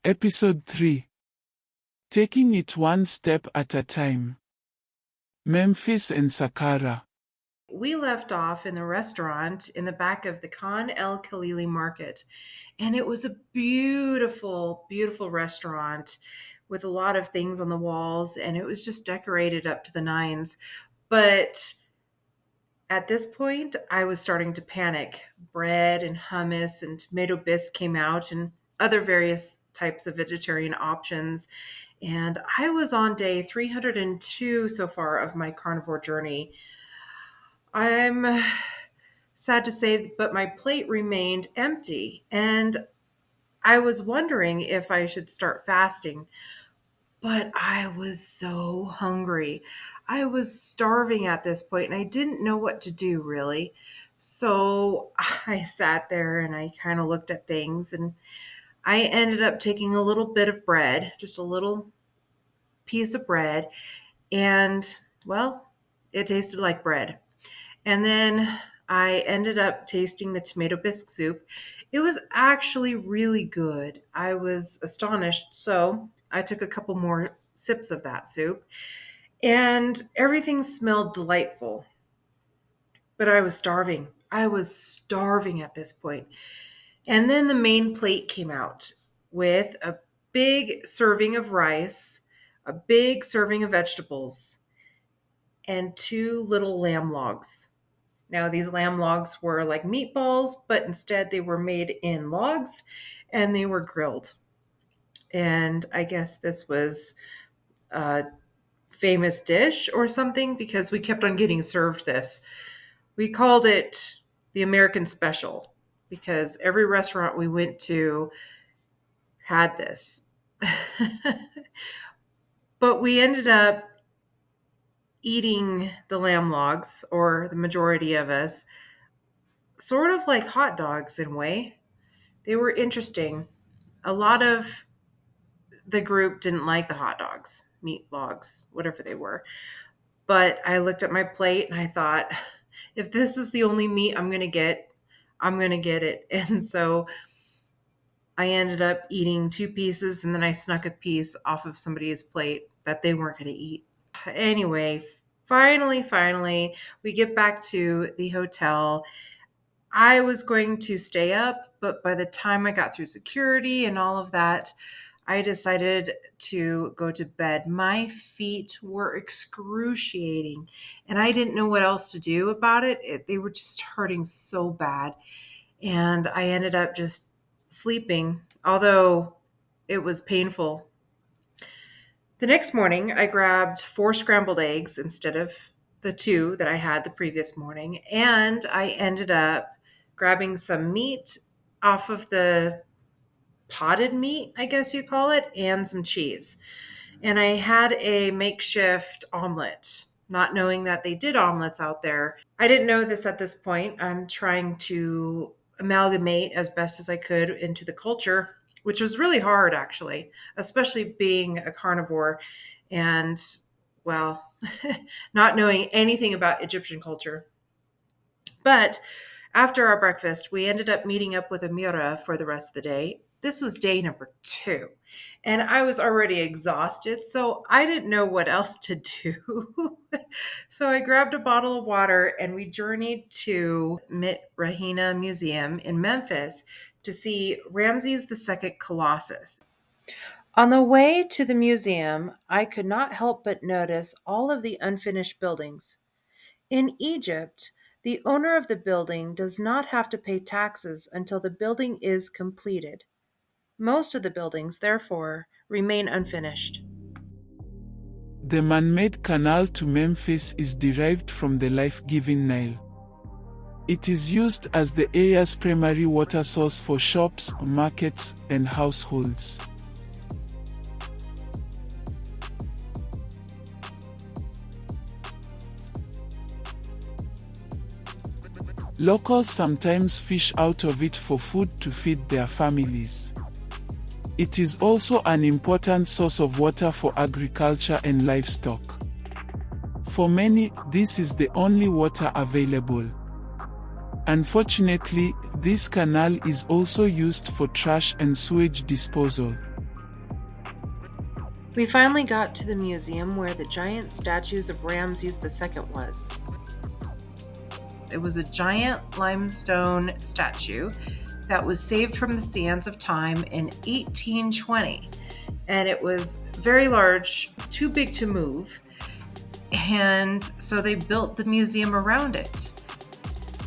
Episode 3. Taking it one step at a time. Memphis and Saqqara. We left off in the restaurant in the back of the Khan El Khalili market, and it was a beautiful, beautiful restaurant with a lot of things on the walls, and it was just decorated up to the nines. But at this point, I was starting to panic. Bread and hummus and tomato bisque came out, and other various types of vegetarian options. And I was on day 302 so far of my carnivore journey. I'm sad to say, but my plate remained empty, and I was wondering if I should start fasting. But I was so hungry. I was starving at this point, and I didn't know what to do really. So I sat there and I kind of looked at things, and I ended up taking a little bit of bread, just a little piece of bread, and well, it tasted like bread. And then I ended up tasting the tomato bisque soup. It was actually really good. I was astonished. So I took a couple more sips of that soup, and everything smelled delightful. But I was starving. I was starving at this point. And then the main plate came out with a big serving of rice, a big serving of vegetables, and two little lamb logs. Now, these lamb logs were like meatballs, but instead they were made in logs and they were grilled. And I guess this was a famous dish or something because we kept on getting served this. We called it the American Special because every restaurant we went to had this. But we ended up eating the lamb logs, or the majority of us, sort of like hot dogs in a way. They were interesting. A lot of the group didn't like the hot dogs, meat logs, whatever they were. But I looked at my plate and I thought, if this is the only meat I'm going to get, I'm going to get it. And so I ended up eating two pieces, and then I snuck a piece off of somebody's plate that they weren't going to eat. Anyway, finally, we get back to the hotel. I was going to stay up, but by the time I got through security and all of that, I decided to go to bed. My feet were excruciating, and I didn't know what else to do about it. They were just hurting so bad, and I ended up just sleeping, although it was painful. The next morning, I grabbed 4 scrambled eggs instead of the 2 that I had the previous morning, and I ended up grabbing some meat off of the potted meat, I guess you call it, and some cheese. And I had a makeshift omelet, not knowing that they did omelets out there. I didn't know this at this point. I'm trying to amalgamate as best as I could into the culture, which was really hard actually, especially being a carnivore and, well, not knowing anything about Egyptian culture. But after our breakfast, we ended up meeting up with Amira for the rest of the day. This was day number 2, and I was already exhausted, so I didn't know what else to do. So I grabbed a bottle of water, and we journeyed to Mit Rahina Museum in Memphis to see Ramses II Colossus. On the way to the museum, I could not help but notice all of the unfinished buildings. In Egypt, the owner of the building does not have to pay taxes until the building is completed. Most of the buildings, therefore, remain unfinished. The man-made canal to Memphis is derived from the life-giving Nile. It is used as the area's primary water source for shops, markets, and households. Locals sometimes fish out of it for food to feed their families. It is also an important source of water for agriculture and livestock. For many, this is the only water available. Unfortunately, this canal is also used for trash and sewage disposal. We finally got to the museum where the giant statues of Ramses II was. It was a giant limestone statue that was saved from the sands of time in 1820. And it was very large, too big to move. And so they built the museum around it.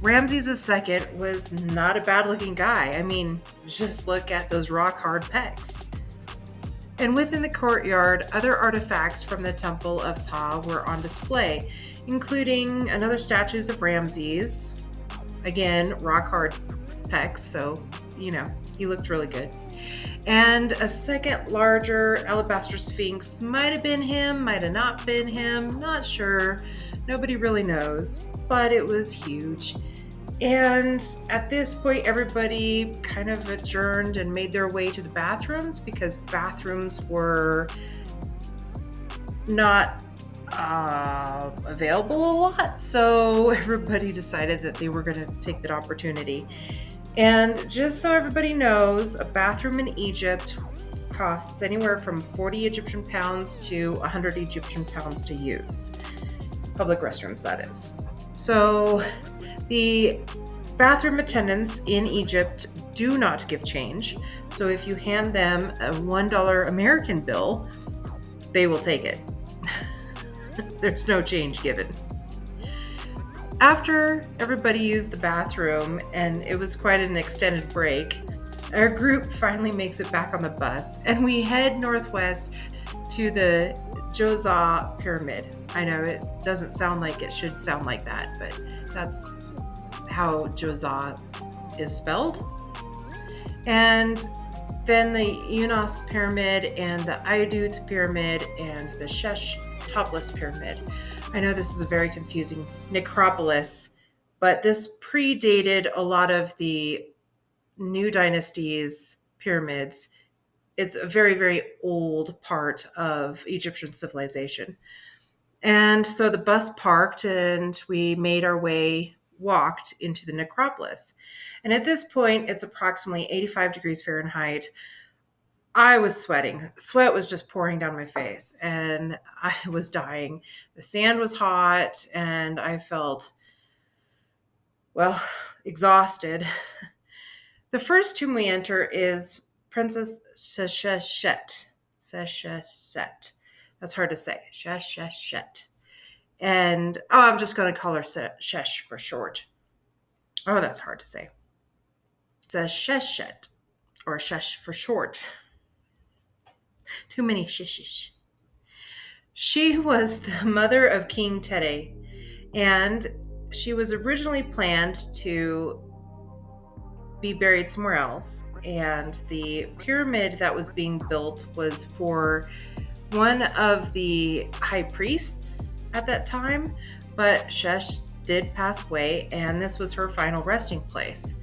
Ramses II was not a bad-looking guy. I mean, just look at those rock-hard pecs. And within the courtyard, other artifacts from the Temple of Ptah were on display, including another statues of Ramses. Again, rock-hard pecs, so, he looked really good. And a second larger alabaster sphinx. Might have been him, might have not been him, not sure. Nobody really knows, but it was huge. And at this point, everybody kind of adjourned and made their way to the bathrooms because bathrooms were not available a lot. So everybody decided that they were going to take that opportunity. And just so everybody knows, a bathroom in Egypt costs anywhere from 40 Egyptian pounds to 100 Egyptian pounds to use. Public restrooms, that is. So the bathroom attendants in Egypt do not give change. So if you hand them a $1 American bill, they will take it. There's no change given. After everybody used the bathroom, and it was quite an extended break, our group finally makes it back on the bus, and we head northwest to the Djoser Pyramid. I know it doesn't sound like it should sound like that, but that's how Djoser is spelled. And then the Unas Pyramid and the Ayadut Pyramid and the Shesh Topless Pyramid. I know this is a very confusing necropolis, but this predated a lot of the new dynasty's pyramids. It's a very, very old part of Egyptian civilization. And so the bus parked and we made our way, walked into the necropolis. And at this point, it's approximately 85 degrees Fahrenheit. I was sweating. Sweat was just pouring down my face and I was dying. The sand was hot and I felt, exhausted. The first tomb we enter is Princess Sesheshet. Sesheshet. That's hard to say. Sesheshet. And, I'm just going to call her Shesh for short. Oh, that's hard to say. It's a Sheshet, or Shesh for short. Too many shishish. She was the mother of King Tete, and she was originally planned to be buried somewhere else. And the pyramid that was being built was for one of the high priests at that time, but Shesh did pass away, and this was her final resting place.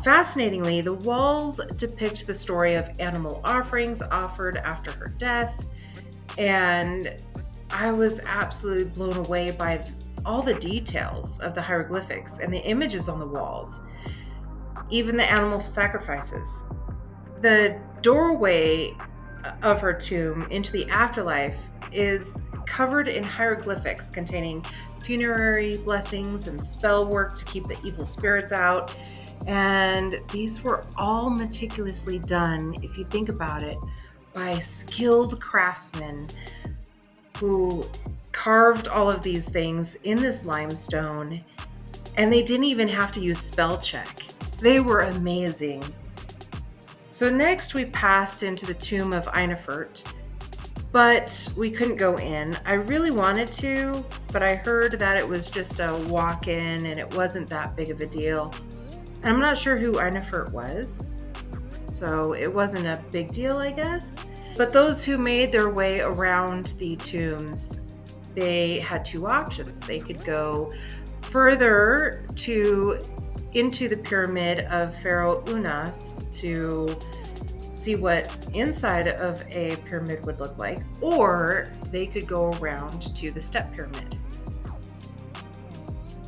Fascinatingly, the walls depict the story of animal offerings offered after her death, and I was absolutely blown away by all the details of the hieroglyphics and the images on the walls, even the animal sacrifices. The doorway of her tomb into the afterlife is covered in hieroglyphics containing funerary blessings and spell work to keep the evil spirits out. And these were all meticulously done, if you think about it, by skilled craftsmen who carved all of these things in this limestone, and they didn't even have to use spell check. They were amazing. So next we passed into the tomb of Einefert, but we couldn't go in. I really wanted to, but I heard that it was just a walk-in and it wasn't that big of a deal. I'm not sure who Einefert was, so it wasn't a big deal, I guess. But those who made their way around the tombs, they had two options. They could go further into the pyramid of Pharaoh Unas to see what inside of a pyramid would look like, or they could go around to the step pyramid.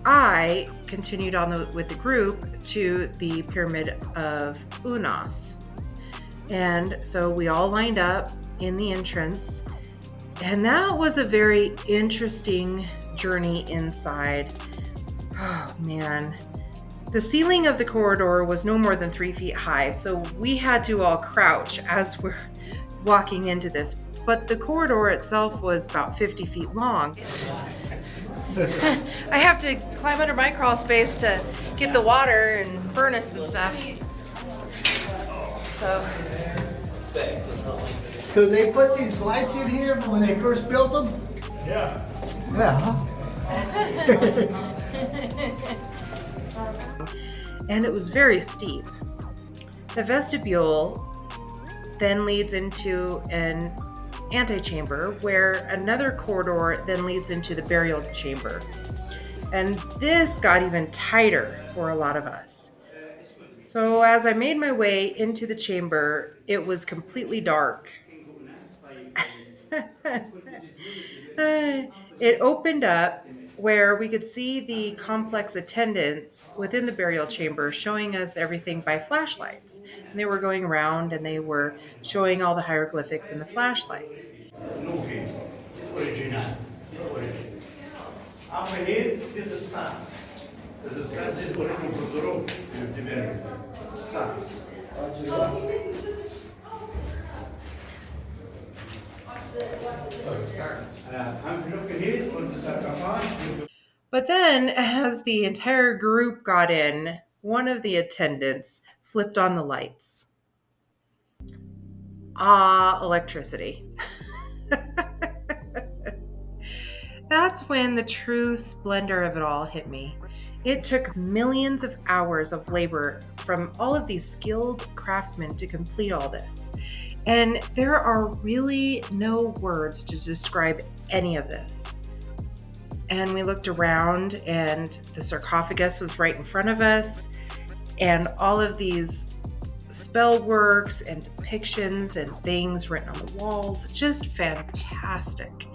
I continued on with the group to the pyramid of Unas. And so we all lined up in the entrance. And that was a very interesting journey inside. Oh man. The ceiling of the corridor was no more than 3 feet high, so we had to all crouch as we're walking into this. But the corridor itself was about 50 feet long. I have to climb under my crawl space to get the water and furnace and stuff. So they put these lights in here when they first built them? Yeah. Yeah, huh? And it was very steep. The vestibule then leads into an antechamber where another corridor then leads into the burial chamber. And this got even tighter for a lot of us. So as I made my way into the chamber, it was completely dark. It opened up where we could see the complex attendants within the burial chamber showing us everything by flashlights. And they were going around and they were showing all the hieroglyphics in the flashlights. But then, as the entire group got in, one of the attendants flipped on the lights. Electricity. That's when the true splendor of it all hit me. It took millions of hours of labor from all of these skilled craftsmen to complete all this. And there are really no words to describe any of this. And we looked around and the sarcophagus was right in front of us, and all of these spell works and depictions and things written on the walls, just fantastic.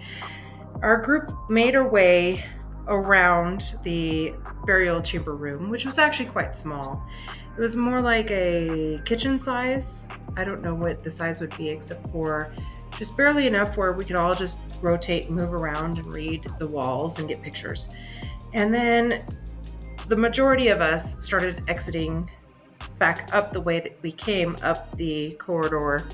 Our group made our way around the burial chamber room, which was actually quite small. It was more like a kitchen size. I don't know what the size would be, except for just barely enough where we could all just rotate and move around and read the walls and get pictures. And then the majority of us started exiting back up the way that we came up the corridor.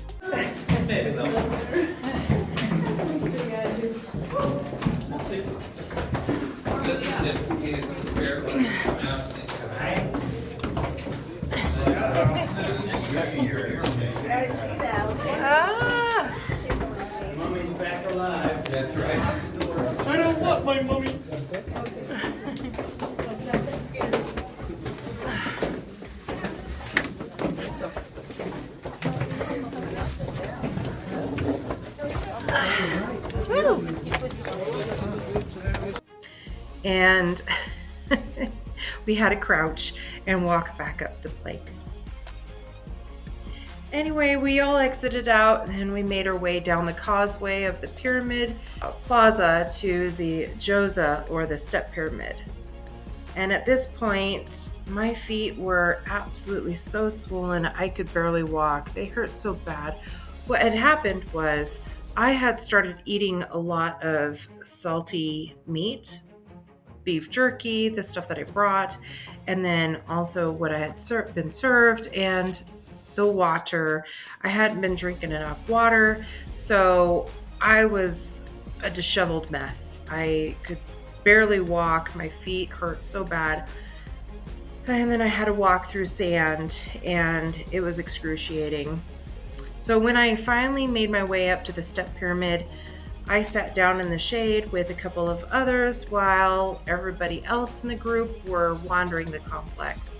Mummy's back alive. That's right. I don't want my mummy. And we had to crouch and walk back up the plank. Anyway, we all exited out and we made our way down the causeway of the pyramid plaza to the Djoser, or the step pyramid. And at this point, my feet were absolutely so swollen I could barely walk. They hurt so bad. What had happened was I had started eating a lot of salty meat, beef jerky, the stuff that I brought, and then also what I had been served, and the water. I hadn't been drinking enough water, so I was a disheveled mess. I could barely walk. My feet hurt so bad. And then I had to walk through sand, and it was excruciating. So when I finally made my way up to the step pyramid, I sat down in the shade with a couple of others while everybody else in the group were wandering the complex.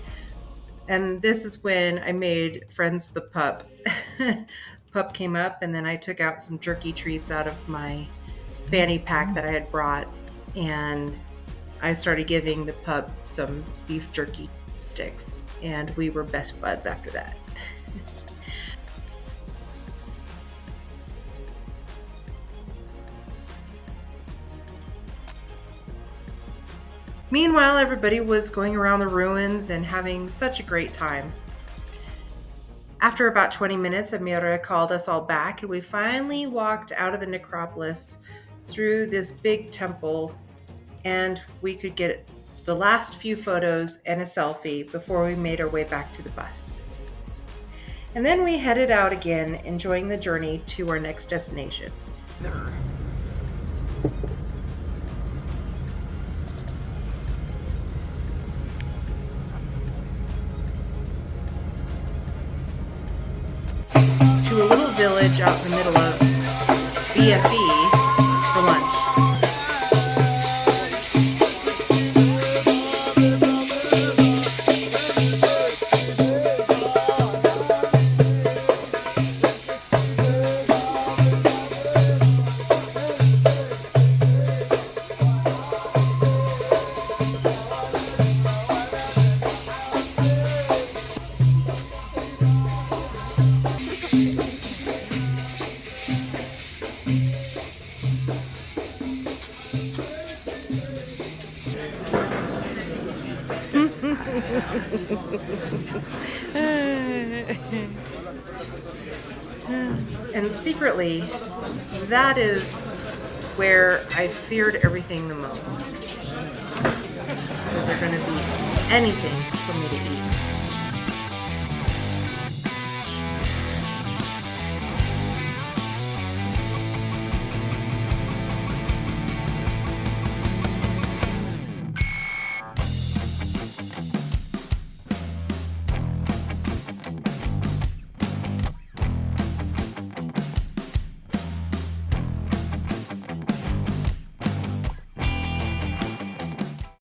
And this is when I made friends with the pup. Pup came up, and then I took out some jerky treats out of my fanny pack that I had brought, and I started giving the pup some beef jerky sticks, and we were best buds after that. Meanwhile, everybody was going around the ruins and having such a great time. After about 20 minutes, Amira called us all back, and we finally walked out of the necropolis through this big temple, and we could get the last few photos and a selfie before we made our way back to the bus. And then we headed out again, enjoying the journey to our next destination. To a little village out in the middle of BFE for lunch. And secretly, that is where I feared everything the most. Is there going to be anything for me to eat?